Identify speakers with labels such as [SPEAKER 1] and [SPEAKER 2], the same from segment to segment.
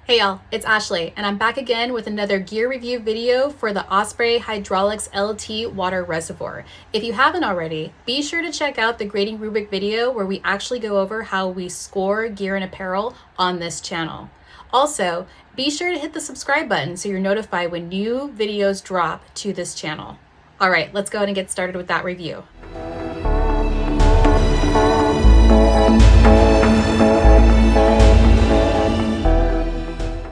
[SPEAKER 1] Hey y'all, it's Ashley, and I'm back again with another gear review video for the Osprey Hydraulics LT water reservoir. If you haven't already, be sure to check out the grading rubric video where we actually go over how we score gear and apparel on this channel. Also, be sure to hit the subscribe button so you're notified when new videos drop to this channel. All right, let's go ahead and get started with that review.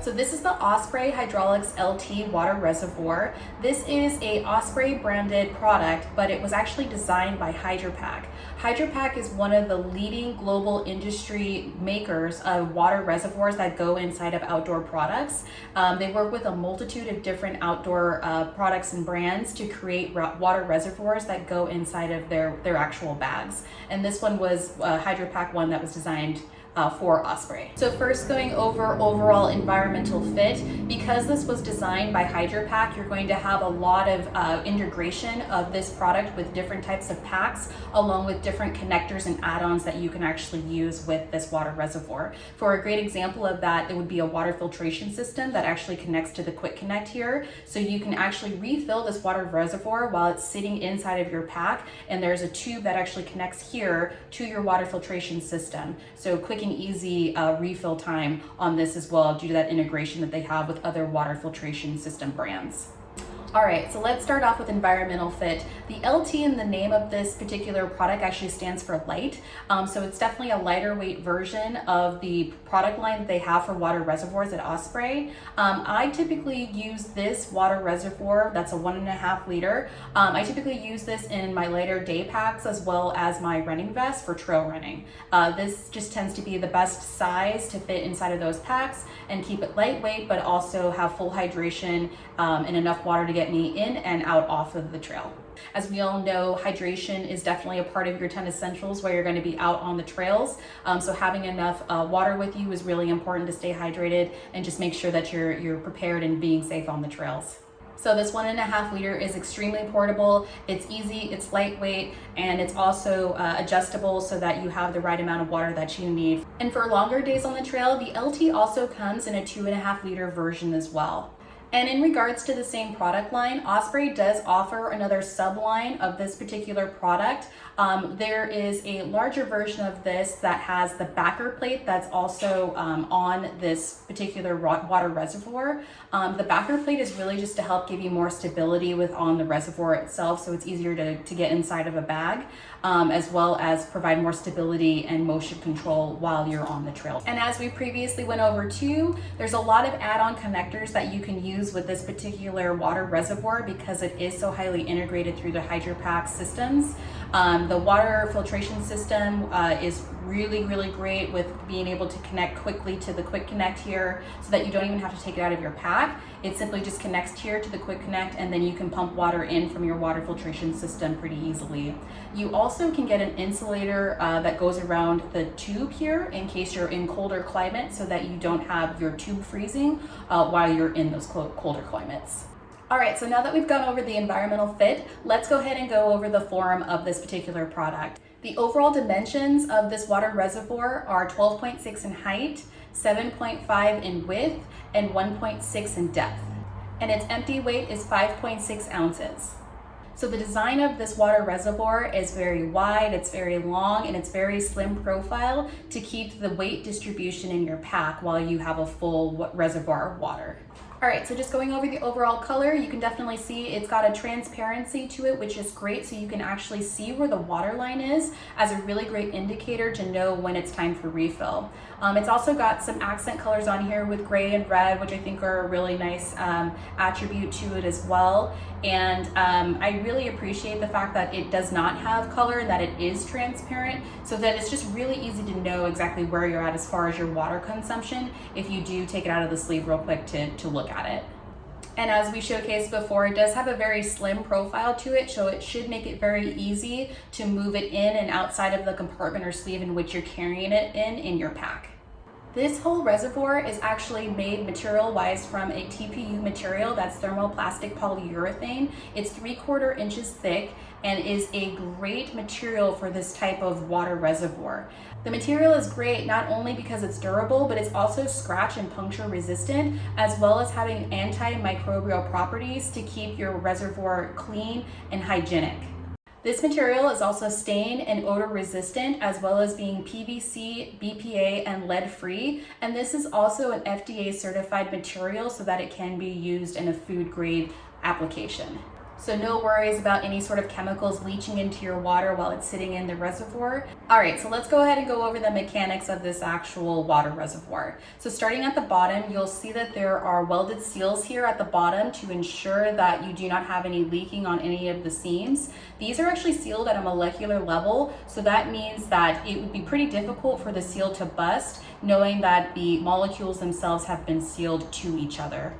[SPEAKER 1] So this is the Osprey Hydraulics LT water reservoir. This is a Osprey branded product, but it was actually designed by Hydropack. Hydropack is one of the leading global industry makers of water reservoirs that go inside of outdoor products. They work with a multitude of different outdoor products and brands to create water reservoirs that go inside of their actual bags. And this one was a Hydropack one that was designed for Osprey. So first, going over overall environmental fit, because this was designed by Hydropack, you're going to have a lot of integration of this product with different types of packs, along with different connectors and add-ons that you can actually use with this water reservoir. For a great example of that, it would be a water filtration system that actually connects to the quick connect here. So you can actually refill this water reservoir while it's sitting inside of your pack, and there's a tube that actually connects here to your water filtration system. So quick and easy refill time on this as well, due to that integration that they have with other water filtration system brands. All right, so let's start off with environmental fit. The LT in the name of this particular product actually stands for light. So it's definitely a lighter weight version of the product line that they have for water reservoirs at Osprey. I typically use this water reservoir, that's a 1.5 liter. I typically use this in my lighter day packs as well as my running vest for trail running. This just tends to be the best size to fit inside of those packs and keep it lightweight, but also have full hydration and enough water to get me in and out off of the trail. As we all know, hydration is definitely a part of your 10 essentials where you're going to be out on the trails. So having enough water with you is really important to stay hydrated and just make sure that you're prepared and being safe on the trails. So this 1.5 liter is extremely portable. It's easy, it's lightweight, and it's also adjustable so that you have the right amount of water that you need. And for longer days on the trail, the LT also comes in a 2.5 liter version as well. And in regards to the same product line, Osprey does offer another sub-line of this particular product. There is a larger version of this that has the backer plate that's also on this particular water reservoir. The backer plate is really just to help give you more stability on the reservoir itself, so it's easier to get inside of a bag, as well as provide more stability and motion control while you're on the trail. And as we previously went over too, there's a lot of add-on connectors that you can use with this particular water reservoir because it is so highly integrated through the Hydropack systems. The water filtration system is really great with being able to connect quickly to the quick connect here so that you don't even have to take it out of your pack. It simply just connects here to the quick connect, and then you can pump water in from your water filtration system pretty easily. You also can get an insulator that goes around the tube here in case you're in colder climates so that you don't have your tube freezing while you're in those colder climates. All right, so now that we've gone over the environmental fit, let's go ahead and go over the form of this particular product. The overall dimensions of this water reservoir are 12.6 in height, 7.5 in width, and 1.6 in depth. And its empty weight is 5.6 ounces. So the design of this water reservoir is very wide, it's very long, and it's very slim profile to keep the weight distribution in your pack while you have a full reservoir of water. All right, so just going over the overall color, you can definitely see it's got a transparency to it, which is great, so you can actually see where the water line is as a really great indicator to know when it's time for refill. It's also got some accent colors on here with gray and red, which I think are a really nice attribute to it as well. And I really appreciate the fact that it does not have color and that it is transparent, so that it's just really easy to know exactly where you're at as far as your water consumption if you do take it out of the sleeve real quick to look at it. And as we showcased before, it does have a very slim profile to it, so it should make it very easy to move it in and outside of the compartment or sleeve in which you're carrying it in your pack. This whole reservoir is actually made material-wise from a TPU material, that's thermoplastic polyurethane. It's 3/4 inches thick and is a great material for this type of water reservoir. The material is great not only because it's durable, but it's also scratch and puncture resistant, as well as having antimicrobial properties to keep your reservoir clean and hygienic. This material is also stain and odor resistant, as well as being PVC, BPA, and lead free. And this is also an FDA certified material so that it can be used in a food grade application. So no worries about any sort of chemicals leaching into your water while it's sitting in the reservoir. All right, so let's go ahead and go over the mechanics of this actual water reservoir. So starting at the bottom, you'll see that there are welded seals here at the bottom to ensure that you do not have any leaking on any of the seams. These are actually sealed at a molecular level, so that means that it would be pretty difficult for the seal to bust, knowing that the molecules themselves have been sealed to each other.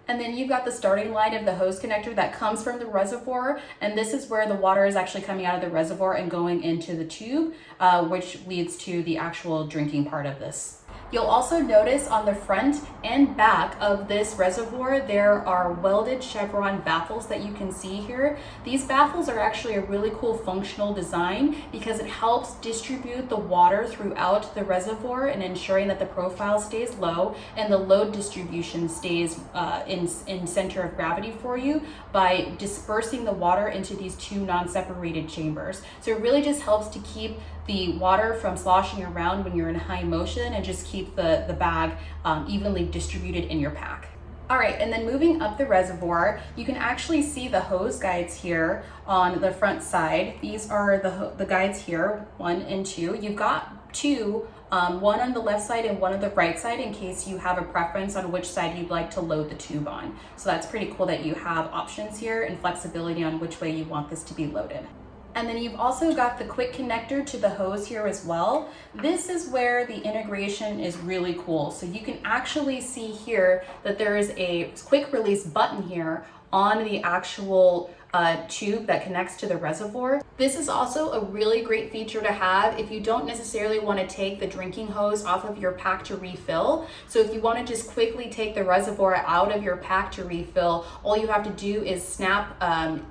[SPEAKER 1] And then you've got the starting line of the hose connector that comes from the reservoir, and this is where the water is actually coming out of the reservoir and going into the tube, which leads to the actual drinking part of this. You'll also notice on the front and back of this reservoir, there are welded chevron baffles that you can see here. These baffles are actually a really cool functional design because it helps distribute the water throughout the reservoir and ensuring that the profile stays low and the load distribution stays in center of gravity for you by dispersing the water into these two non-separated chambers. So it really just helps to keep the water from sloshing around when you're in high motion and just keep the bag evenly distributed in your pack. All right, and then moving up the reservoir, you can actually see the hose guides here on the front side. These are the guides here, 1 and 2. You've got 2, one on the left side and one on the right side in case you have a preference on which side you'd like to load the tube on. So that's pretty cool that you have options here and flexibility on which way you want this to be loaded. And then you've also got the quick connector to the hose here as well. This is where the integration is really cool. So you can actually see here that there is a quick release button here on the actual tube that connects to the reservoir. This is also a really great feature to have if you don't necessarily want to take the drinking hose off of your pack to refill. So if you want to just quickly take the reservoir out of your pack to refill, all you have to do is snap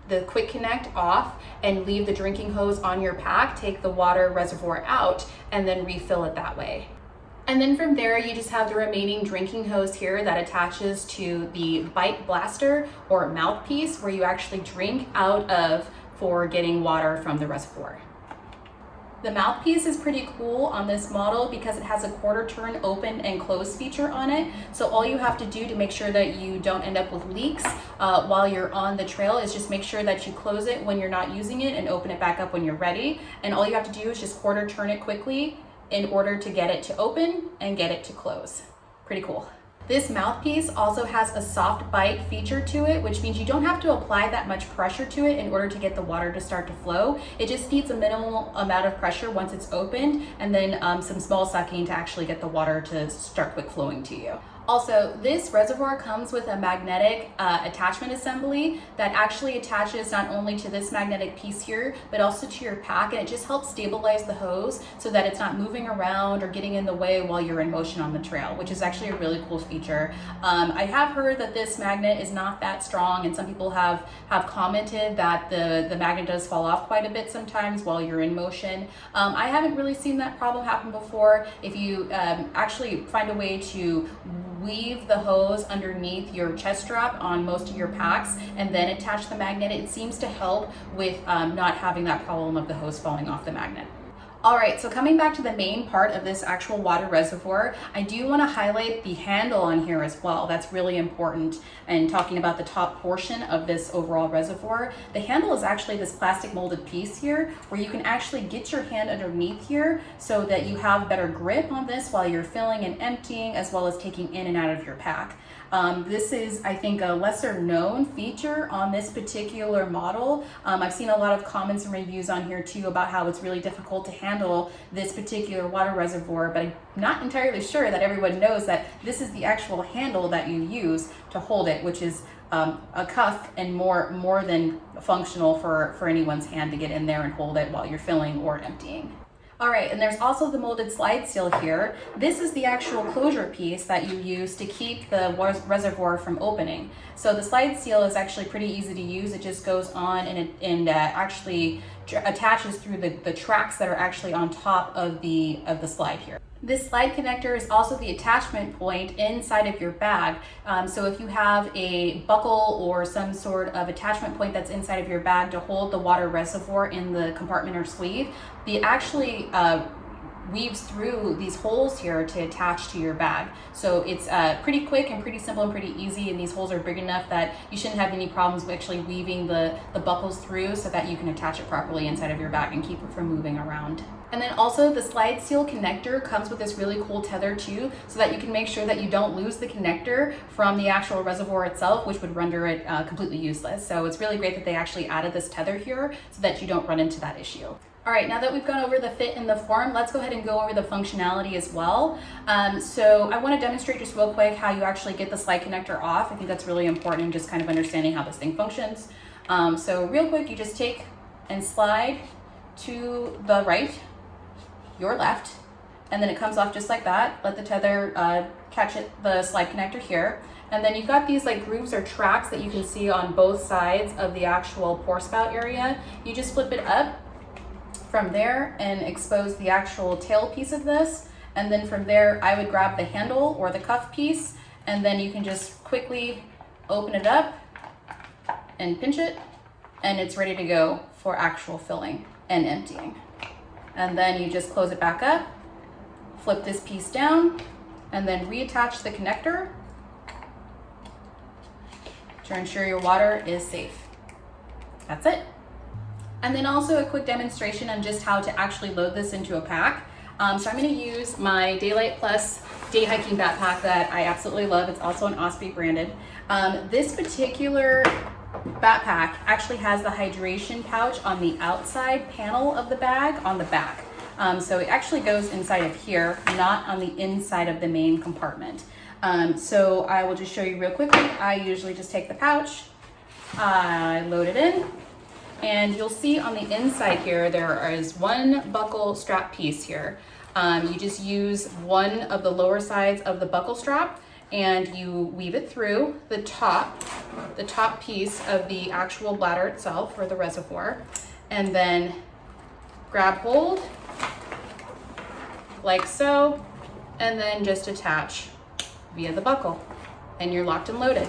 [SPEAKER 1] the quick connect off and leave the drinking hose on your pack, take the water reservoir out, and then refill it that way. And then from there, you just have the remaining drinking hose here that attaches to the bite blaster or mouthpiece where you actually drink out of for getting water from the reservoir. The mouthpiece is pretty cool on this model because it has a quarter turn open and close feature on it. So all you have to do to make sure that you don't end up with leaks while you're on the trail is just make sure that you close it when you're not using it and open it back up when you're ready. And all you have to do is just quarter turn it quickly in order to get it to open and get it to close. Pretty cool. This mouthpiece also has a soft bite feature to it, which means you don't have to apply that much pressure to it in order to get the water to start to flow. It just needs a minimal amount of pressure once it's opened, and then some small sucking to actually get the water to start quick flowing to you. Also, this reservoir comes with a magnetic attachment assembly that actually attaches not only to this magnetic piece here, but also to your pack, and it just helps stabilize the hose so that it's not moving around or getting in the way while you're in motion on the trail, which is actually a really cool feature. I have heard that this magnet is not that strong, and some people have commented that the magnet does fall off quite a bit sometimes while you're in motion. I haven't really seen that problem happen before. If you actually find a way to weave the hose underneath your chest strap on most of your packs and then attach the magnet, it seems to help with not having that problem of the hose falling off the magnet. All right, so coming back to the main part of this actual water reservoir, I do want to highlight the handle on here as well. That's really important. And talking about the top portion of this overall reservoir, the handle is actually this plastic molded piece here where you can actually get your hand underneath here so that you have better grip on this while you're filling and emptying, as well as taking in and out of your pack. This is, I think, a lesser known feature on this particular model. I've seen a lot of comments and reviews on here too about how it's really difficult to handle this particular water reservoir, but I'm not entirely sure that everyone knows that this is the actual handle that you use to hold it, which is a cuff and more than functional for anyone's hand to get in there and hold it while you're filling or emptying. All right, and there's also the molded slide seal here. This is the actual closure piece that you use to keep the reservoir from opening. So the slide seal is actually pretty easy to use. It just goes on and actually attaches through the tracks that are actually on top of the slide here. This slide connector is also the attachment point inside of your bag. So if you have a buckle or some sort of attachment point that's inside of your bag to hold the water reservoir in the compartment or sleeve, it actually weaves through these holes here to attach to your bag. So it's pretty quick and pretty simple and pretty easy, and these holes are big enough that you shouldn't have any problems with actually weaving the buckles through so that you can attach it properly inside of your bag and keep it from moving around. And then also the slide seal connector comes with this really cool tether too, so that you can make sure that you don't lose the connector from the actual reservoir itself, which would render it completely useless. So it's really great that they actually added this tether here so that you don't run into that issue. All right, now that we've gone over the fit and the form, let's go ahead and go over the functionality as well. So I want to demonstrate just real quick how you actually get the slide connector off. I think that's really important in just kind of understanding how this thing functions. So real quick, you just take and slide to the right, your left, and then it comes off just like that. Let the tether catch it, the slide connector here. And then you've got these like grooves or tracks that you can see on both sides of the actual pour spout area. You just flip it up from there and expose the actual tail piece of this. And then from there, I would grab the handle or the cuff piece, and then you can just quickly open it up and pinch it, and it's ready to go for actual filling and emptying. And then you just close it back up, flip this piece down, and then reattach the connector to ensure your water is safe. That's it. And then also a quick demonstration on just how to actually load this into a pack. So I'm going to use my Daylight Plus day hiking backpack that I absolutely love. It's also an Osprey branded. This particular backpack actually has the hydration pouch on the outside panel of the bag on the back. So it actually goes inside of here, not on the inside of the main compartment. So I will just show you real quickly. I usually just take the pouch, I load it in, and you'll see on the inside here, there is one buckle strap piece here. You just use one of the lower sides of the buckle strap and you weave it through the top piece of the actual bladder itself or the reservoir, and then grab hold like so, and then just attach via the buckle, and you're locked and loaded.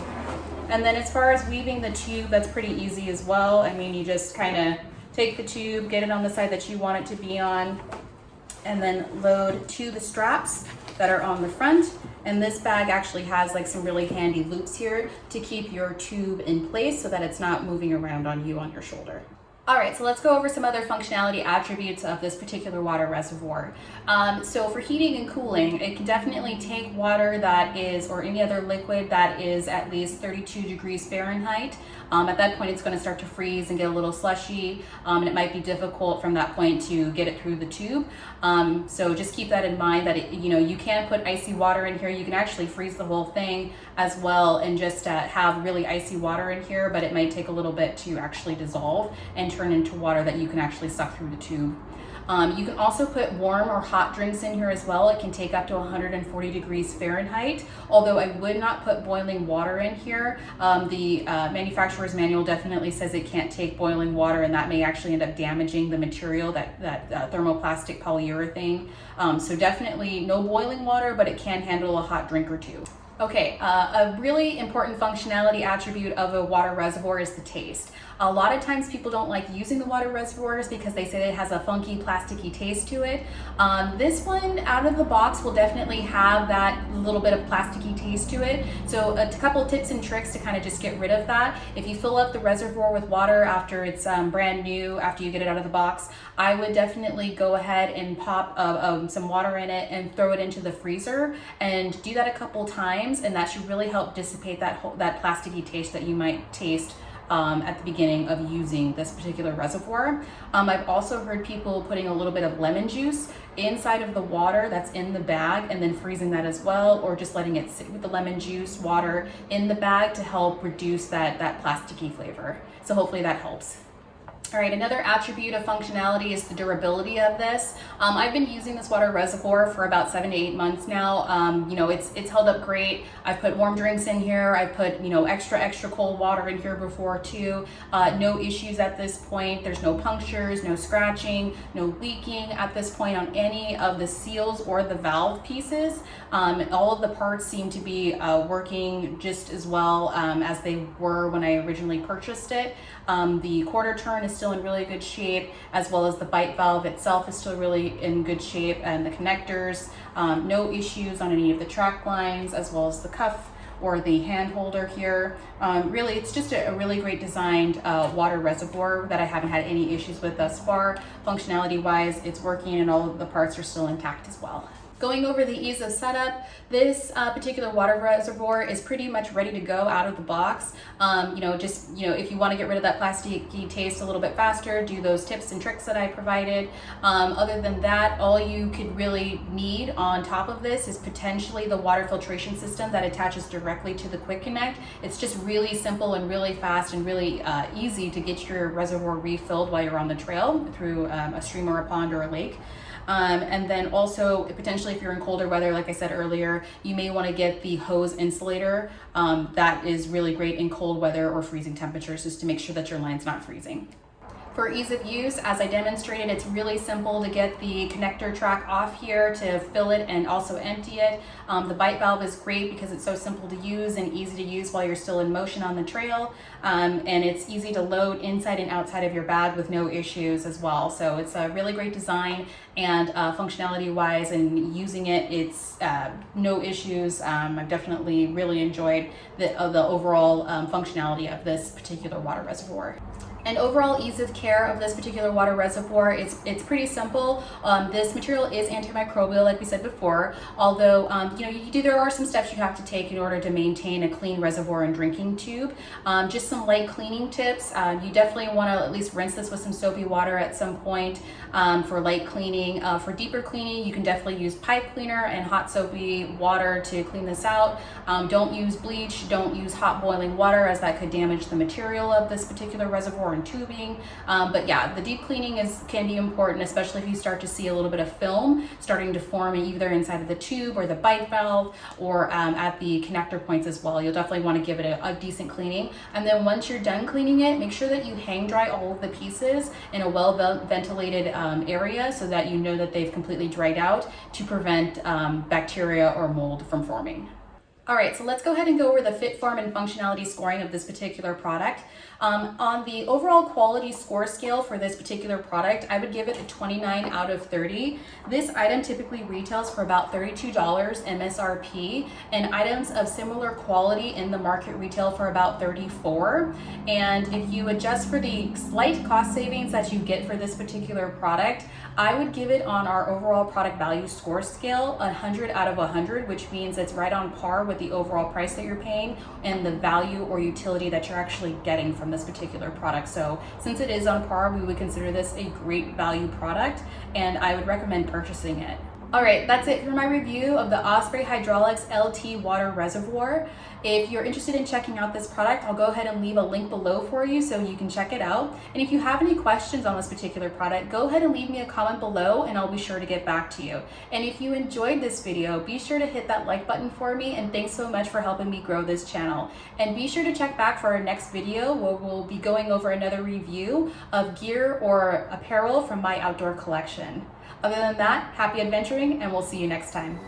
[SPEAKER 1] And then as far as weaving the tube, that's pretty easy as well. I mean, you just kind of take the tube, get it on the side that you want it to be on, and then load to the straps that are on the front. And this bag actually has like some really handy loops here to keep your tube in place so that it's not moving around on you on your shoulder. All right, so let's go over some other functionality attributes of this particular water reservoir. So for heating and cooling, it can definitely take water that is, or any other liquid that is at least 32 degrees Fahrenheit. At that point, it's going to start to freeze and get a little slushy, and it might be difficult from that point to get it through the tube. So just keep that in mind that you can put icy water in here. You can actually freeze the whole thing as well and just have really icy water in here, but it might take a little bit to actually dissolve and turn into water that you can actually suck through the tube. You can also put warm or hot drinks in here as well. It can take up to 140 degrees Fahrenheit, although I would not put boiling water in here. The manufacturer's manual definitely says it can't take boiling water, and that may actually end up damaging the material, that thermoplastic polyurethane. So definitely no boiling water, but it can handle a hot drink or two. Okay, a really important functionality attribute of a water reservoir is the taste. A lot of times people don't like using the water reservoirs because they say it has a funky, plasticky taste to it. This one out of the box will definitely have that little bit of plasticky taste to it. So a couple tips and tricks to kind of just get rid of that. If you fill up the reservoir with water after it's brand new, after you get it out of the box, I would definitely go ahead and pop some water in it and throw it into the freezer, and do that a couple times, and that should really help dissipate that plasticky taste that you might taste at the beginning of using this particular reservoir. I've also heard people putting a little bit of lemon juice inside of the water that's in the bag and then freezing that as well, or just letting it sit with the lemon juice water in the bag to help reduce that plasticky flavor. So hopefully that helps. All right, another attribute of functionality is the durability of this. I've been using this water reservoir for about 7 to 8 months now. It's held up great. I've put warm drinks in here. I've put, extra cold water in here before too. No issues at this point. There's no punctures, no scratching, no leaking at this point on any of the seals or the valve pieces. All of the parts seem to be working just as well as they were when I originally purchased it. The quarter turn is still in really good shape, as well as the bite valve itself is still really in good shape, and the connectors, no issues on any of the track lines, as well as the cuff or the hand holder here. Really, it's just a really great designed water reservoir that I haven't had any issues with thus far. Functionality wise, it's working and all of the parts are still intact as well. Going over the ease of setup, this particular water reservoir is pretty much ready to go out of the box. If you want to get rid of that plasticky taste a little bit faster, do those tips and tricks that I provided. Other than that, all you could really need on top of this is potentially the water filtration system that attaches directly to the quick connect. It's just really simple and really fast and really easy to get your reservoir refilled while you're on the trail through a stream or a pond or a lake. And then also potentially if you're in colder weather, like I said earlier, you may want to get the hose insulator. That is really great in cold weather or freezing temperatures, just to make sure that your line's not freezing. For ease of use, as I demonstrated, it's really simple to get the connector track off here, to fill it and also empty it. The bite valve is great because it's so simple to use and easy to use while you're still in motion on the trail. And it's easy to load inside and outside of your bag with no issues as well. So it's a really great design, and functionality wise and using it, it's no issues. I've definitely really enjoyed the overall functionality of this particular water reservoir. And overall ease of care of this particular water reservoir, it's pretty simple. This material is antimicrobial, like we said before, although there are some steps you have to take in order to maintain a clean reservoir and drinking tube. Just some light cleaning tips. You definitely want to at least rinse this with some soapy water at some point for light cleaning. For deeper cleaning, you can definitely use pipe cleaner and hot soapy water to clean this out. Don't use bleach, don't use hot boiling water, as that could damage the material of this particular reservoir and tubing. But yeah, the deep cleaning can be important, especially if you start to see a little bit of film starting to form either inside of the tube or the bite valve or at the connector points as well. You'll definitely want to give it a decent cleaning. And then once you're done cleaning it, make sure that you hang dry all of the pieces in a well ventilated area so that you know that they've completely dried out, to prevent bacteria or mold from forming. All right, so let's go ahead and go over the fit, form, and functionality scoring of this particular product. On the overall quality score scale for this particular product, I would give it a 29 out of 30. This item typically retails for about $32 MSRP, and items of similar quality in the market retail for about $34. And if you adjust for the slight cost savings that you get for this particular product, I would give it on our overall product value score scale 100 out of 100, which means it's right on par with the overall price that you're paying and the value or utility that you're actually getting from this particular product. So since it is on par, we would consider this a great value product, and I would recommend purchasing it. All right, that's it for my review of the Osprey Hydraulics LT Water Reservoir. If you're interested in checking out this product, I'll go ahead and leave a link below for you so you can check it out. And if you have any questions on this particular product, go ahead and leave me a comment below and I'll be sure to get back to you. And if you enjoyed this video, be sure to hit that like button for me, and thanks so much for helping me grow this channel. And be sure to check back for our next video where we'll be going over another review of gear or apparel from my outdoor collection. Other than that, happy adventuring, and we'll see you next time.